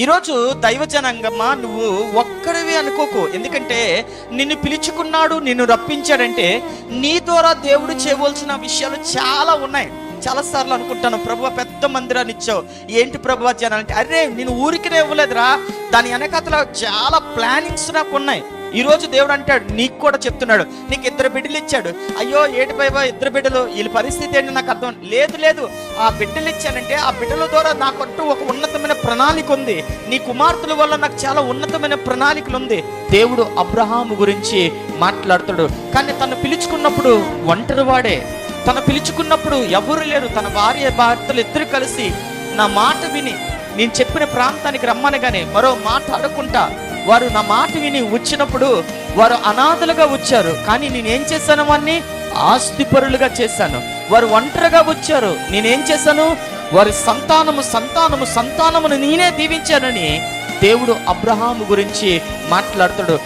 ఈరోజు దైవజనాంగమ్మా, నువ్వు ఒక్కడివి అనుకోకు. ఎందుకంటే నిన్ను పిలుచుకున్నాడు, నిన్ను రప్పించాడంటే నీ ద్వారా దేవుడు చేయవలసిన విషయాలు చాలా ఉన్నాయి. చాలాసార్లు అనుకుంటాను, ప్రభువా పెద్ద మందిరాన్ని ఇచ్చావు, ఏంటి ప్రభువా జనాలంటే, అరే నేను ఊరికినే ఇవ్వలేదురా, దాని వెనకాతల చాలా ప్లానింగ్స్ నాకు ఉన్నాయి. ఈరోజు దేవుడు అంటాడు, నీకు కూడా చెప్తున్నాడు, నీకు 2 బిడ్డలు ఇచ్చాడు. అయ్యో ఏటి బాబా 2 బిడ్డలు, వీళ్ళ పరిస్థితి ఏంటి నాకు అర్థం లేదు. ఆ బిడ్డలు ఇచ్చానంటే ఆ బిడ్డల ద్వారా నాకంటూ ఒక ఉన్నతమైన ప్రణాళిక ఉంది. నీ కుమార్తెల వల్ల నాకు చాలా ఉన్నతమైన ప్రణాళికలు ఉంది. దేవుడు అబ్రహాము గురించి మాట్లాడుతాడు. కానీ తను పిలుచుకున్నప్పుడు ఒంటరి వాడే, తను పిలుచుకున్నప్పుడు ఎవరు లేరు. తన భార్య భర్తలు ఇద్దరు కలిసి నా మాట విని నేను చెప్పిన ప్రాంతానికి రమ్మనగానే మరో మాట అడగకుండా వారు నా మాట విని వచ్చినప్పుడు వారు అనాథలుగా వచ్చారు. కానీ నేనేం చేశాను, వారిని ఆస్తిపరులుగా చేశాను. వారు ఒంటరిగా వచ్చారు, నేనేం చేశాను, వారి సంతానమును నేనే దీవించానని దేవుడు అబ్రహాము గురించి మాట్లాడుతాడు.